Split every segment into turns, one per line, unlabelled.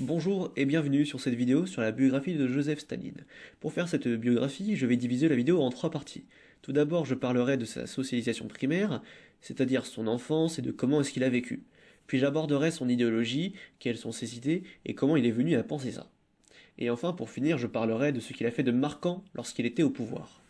Bonjour et bienvenue sur cette vidéo sur la biographie de Joseph Staline. Pour faire cette biographie, je vais diviser la vidéo en trois parties. Tout d'abord, je parlerai de sa socialisation primaire, c'est-à-dire son enfance et de comment est-ce qu'il a vécu. Puis j'aborderai son idéologie, quelles sont ses idées et comment il est venu à penser ça. Et enfin, pour finir, je parlerai de ce qu'il a fait de marquant lorsqu'il était au pouvoir.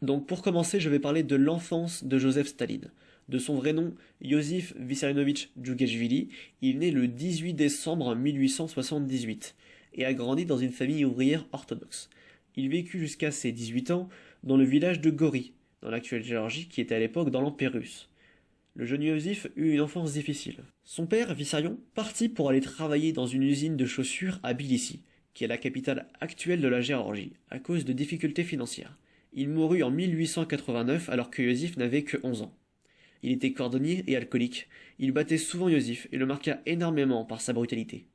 Donc pour commencer, je vais parler de l'enfance de Joseph Staline. De son vrai nom, Iosif Vissarionovitch Djougashvili, il naît le 18 décembre 1878 et a grandi dans une famille ouvrière orthodoxe. Il vécut jusqu'à ses 18 ans dans le village de Gori, dans l'actuelle Géorgie qui était à l'époque dans l'Empire russe. Le jeune Iosif eut une enfance difficile. Son père, Vissarion, partit pour aller travailler dans une usine de chaussures à Tbilissi, qui est la capitale actuelle de la Géorgie, à cause de difficultés financières. Il mourut en 1889 alors que Iosif n'avait que 11 ans. Il était cordonnier et alcoolique. Il battait souvent Iosif et le marqua énormément par sa brutalité.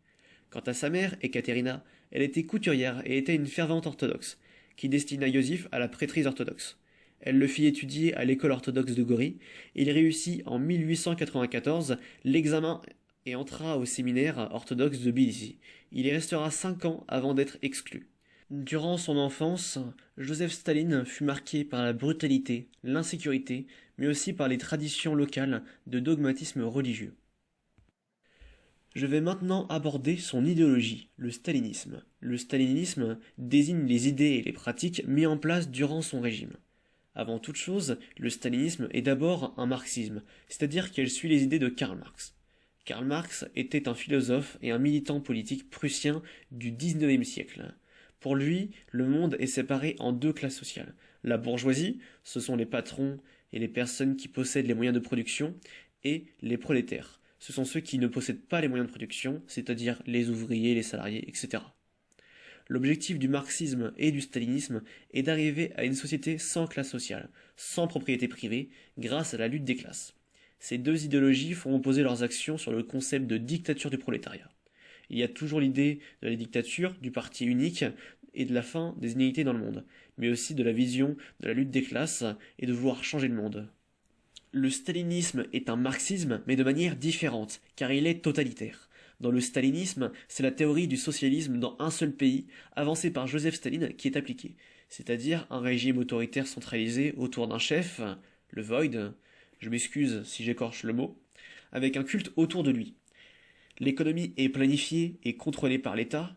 Quant à sa mère, Ekaterina, elle était couturière et était une fervente orthodoxe, qui destina Iosif à la prêtrise orthodoxe. Elle le fit étudier à l'école orthodoxe de Gori, et il réussit en 1894 l'examen et entra au séminaire orthodoxe de Tbilissi. Il y restera 5 ans avant d'être exclu. Durant son enfance, Joseph Staline fut marqué par la brutalité, l'insécurité, mais aussi par les traditions locales de dogmatisme religieux. Je vais maintenant aborder son idéologie, le stalinisme. Le stalinisme désigne les idées et les pratiques mises en place durant son régime. Avant toute chose, le stalinisme est d'abord un marxisme, c'est-à-dire qu'elle suit les idées de Karl Marx. Karl Marx était un philosophe et un militant politique prussien du XIXe siècle. Pour lui, le monde est séparé en deux classes sociales. La bourgeoisie, ce sont les patrons et les personnes qui possèdent les moyens de production, et les prolétaires, ce sont ceux qui ne possèdent pas les moyens de production, c'est-à-dire les ouvriers, les salariés, etc. L'objectif du marxisme et du stalinisme est d'arriver à une société sans classe sociale, sans propriété privée, grâce à la lutte des classes. Ces deux idéologies font opposer leurs actions sur le concept de dictature du prolétariat. Il y a toujours l'idée de la dictature, du parti unique et de la fin des inégalités dans le monde, mais aussi de la vision de la lutte des classes et de vouloir changer le monde. Le stalinisme est un marxisme, mais de manière différente, car il est totalitaire. Dans le stalinisme, c'est la théorie du socialisme dans un seul pays, avancée par Joseph Staline, qui est appliquée, c'est-à-dire un régime autoritaire centralisé autour d'un chef, le Void, je m'excuse si j'écorche le mot, avec un culte autour de lui. L'économie est planifiée et contrôlée par l'État,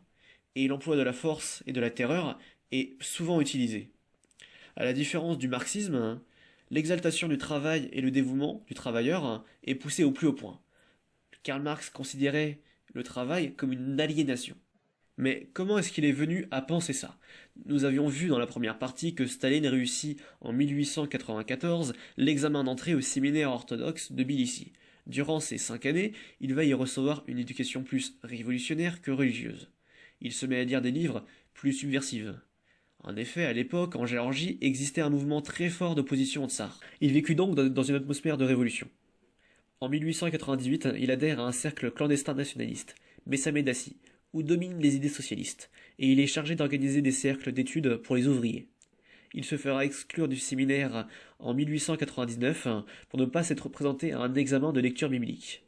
et l'emploi de la force et de la terreur est souvent utilisé. À la différence du marxisme, l'exaltation du travail et le dévouement du travailleur est poussé au plus haut point. Karl Marx considérait le travail comme une aliénation. Mais comment est-ce qu'il est venu à penser ça? Nous avions vu dans la première partie que Staline réussit en 1894 l'examen d'entrée au séminaire orthodoxe de Tbilissi. Durant ces 5 années, il va y recevoir une éducation plus révolutionnaire que religieuse. Il se met à lire des livres plus subversifs. En effet, à l'époque, en Géorgie, existait un mouvement très fort d'opposition au tsar. Il vécut donc dans une atmosphère de révolution. En 1898, il adhère à un cercle clandestin nationaliste, Messamedassi, où dominent les idées socialistes, et il est chargé d'organiser des cercles d'études pour les ouvriers. Il se fera exclure du séminaire en 1899 pour ne pas s'être présenté à un examen de lecture biblique.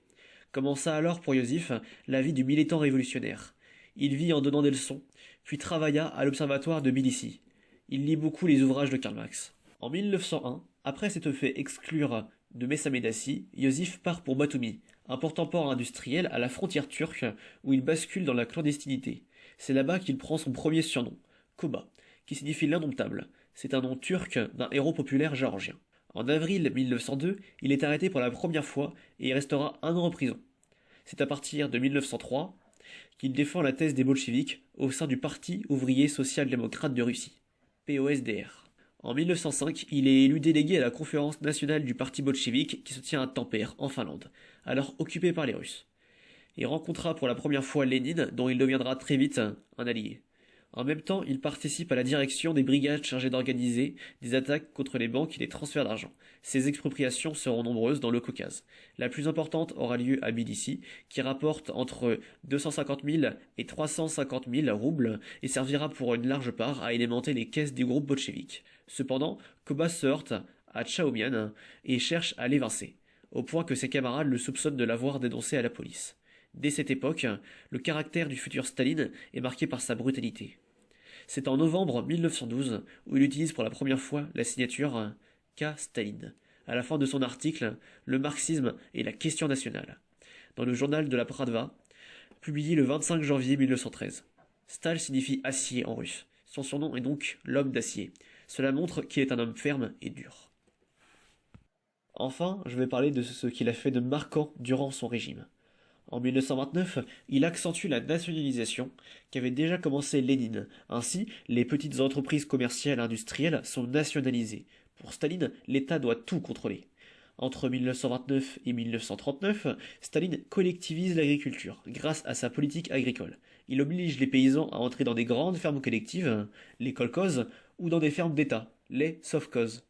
Commença alors pour Iosif la vie du militant révolutionnaire. Il vit en donnant des leçons, puis travailla à l'observatoire de Tbilissi. Il lit beaucoup les ouvrages de Karl Marx. En 1901, après s'être fait exclure de Messamedassi, Iosif part pour Batumi, un porte-port industriel à la frontière turque où il bascule dans la clandestinité. C'est là-bas qu'il prend son premier surnom, Koba, qui signifie l'indomptable. C'est un nom turc d'un héros populaire géorgien. En avril 1902, il est arrêté pour la première fois et il restera 1 an en prison. C'est à partir de 1903 qu'il défend la thèse des bolcheviks au sein du Parti ouvrier social-démocrate de Russie, POSDR. En 1905, il est élu délégué à la conférence nationale du Parti bolchevique qui se tient à Tampere, en Finlande, alors occupée par les Russes. Il rencontra pour la première fois Lénine, dont il deviendra très vite un allié. En même temps, il participe à la direction des brigades chargées d'organiser des attaques contre les banques et les transferts d'argent. Ces expropriations seront nombreuses dans le Caucase. La plus importante aura lieu à Tbilissi, qui rapporte entre 250 000 et 350 000 roubles et servira pour une large part à alimenter les caisses du groupe bolchevique. Cependant, Koba se heurte à Chaomian et cherche à l'évincer, au point que ses camarades le soupçonnent de l'avoir dénoncé à la police. Dès cette époque, le caractère du futur Staline est marqué par sa brutalité. C'est en novembre 1912 où il utilise pour la première fois la signature K. Staline, à la fin de son article Le marxisme et la question nationale, dans le journal de la Pravda, publié le 25 janvier 1913. Stal signifie acier en russe. Son surnom est donc l'homme d'acier. Cela montre qu'il est un homme ferme et dur. Enfin, je vais parler de ce qu'il a fait de marquant durant son régime. En 1929, il accentue la nationalisation qu'avait déjà commencé Lénine. Ainsi, les petites entreprises commerciales et industrielles sont nationalisées. Pour Staline, l'État doit tout contrôler. Entre 1929 et 1939, Staline collectivise l'agriculture grâce à sa politique agricole. Il oblige les paysans à entrer dans des grandes fermes collectives, les kolkhozes, ou dans des fermes d'État, les sovkhozes.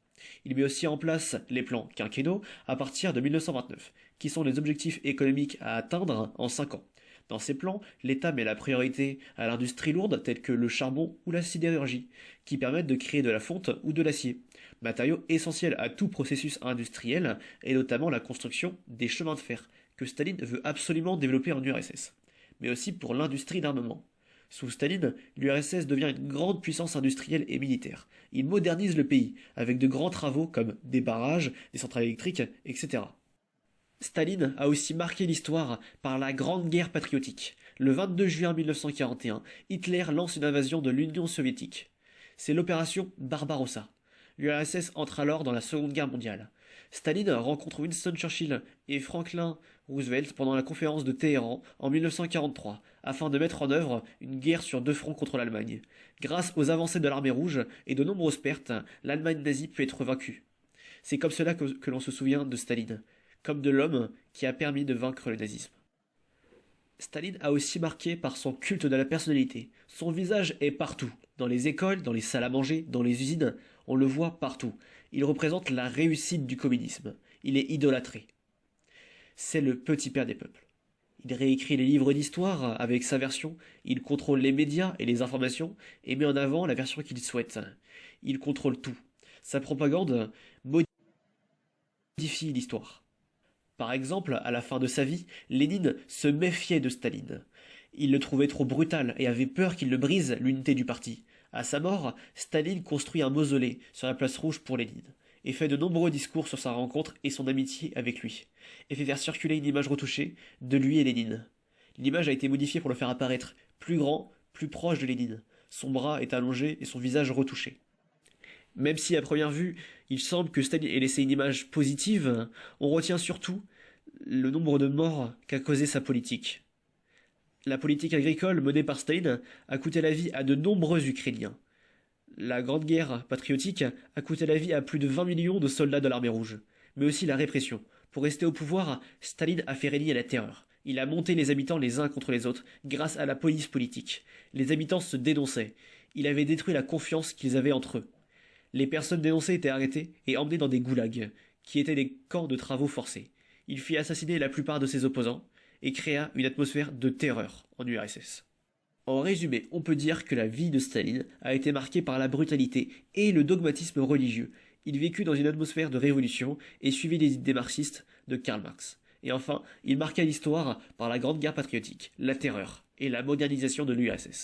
Il met aussi en place les plans quinquennaux à partir de 1929, qui sont les objectifs économiques à atteindre en 5 ans. Dans ces plans, l'État met la priorité à l'industrie lourde telle que le charbon ou la sidérurgie, qui permettent de créer de la fonte ou de l'acier, matériaux essentiels à tout processus industriel et notamment la construction des chemins de fer, que Staline veut absolument développer en URSS, mais aussi pour l'industrie d'armement. Sous Staline, l'URSS devient une grande puissance industrielle et militaire. Il modernise le pays, avec de grands travaux comme des barrages, des centrales électriques, etc. Staline a aussi marqué l'histoire par la Grande Guerre patriotique. Le 22 juin 1941, Hitler lance une invasion de l'Union soviétique. C'est l'opération Barbarossa. L'URSS entre alors dans la Seconde Guerre mondiale. Staline rencontre Winston Churchill et Franklin Roosevelt pendant la conférence de Téhéran en 1943, afin de mettre en œuvre une guerre sur 2 fronts contre l'Allemagne. Grâce aux avancées de l'armée rouge et de nombreuses pertes, l'Allemagne nazie peut être vaincue. C'est comme cela que l'on se souvient de Staline, comme de l'homme qui a permis de vaincre le nazisme. Staline a aussi marqué par son culte de la personnalité. Son visage est partout, dans les écoles, dans les salles à manger, dans les usines, on le voit partout. Il représente la réussite du communisme. Il est idolâtré. C'est le petit père des peuples. Il réécrit les livres d'histoire avec sa version, il contrôle les médias et les informations, et met en avant la version qu'il souhaite. Il contrôle tout. Sa propagande modifie l'histoire. Par exemple, à la fin de sa vie, Lénine se méfiait de Staline. Il le trouvait trop brutal et avait peur qu'il ne brise l'unité du parti. À sa mort, Staline construit un mausolée sur la place rouge pour Lénine, et fait de nombreux discours sur sa rencontre et son amitié avec lui, et fait faire circuler une image retouchée de lui et Lénine. L'image a été modifiée pour le faire apparaître plus grand, plus proche de Lénine. Son bras est allongé et son visage retouché. Même si à première vue, il semble que Staline ait laissé une image positive, on retient surtout le nombre de morts qu'a causé sa politique. La politique agricole menée par Staline a coûté la vie à de nombreux Ukrainiens. La Grande Guerre patriotique a coûté la vie à plus de 20 millions de soldats de l'armée rouge, mais aussi la répression. Pour rester au pouvoir, Staline a fait régner la terreur. Il a monté les habitants les uns contre les autres grâce à la police politique. Les habitants se dénonçaient. Il avait détruit la confiance qu'ils avaient entre eux. Les personnes dénoncées étaient arrêtées et emmenées dans des goulags, qui étaient des camps de travaux forcés. Il fit assassiner la plupart de ses opposants et créa une atmosphère de terreur en URSS. En résumé, on peut dire que la vie de Staline a été marquée par la brutalité et le dogmatisme religieux. Il vécut dans une atmosphère de révolution et suivit les idées marxistes de Karl Marx. Et enfin, il marqua l'histoire par la Grande Guerre patriotique, la terreur et la modernisation de l'URSS.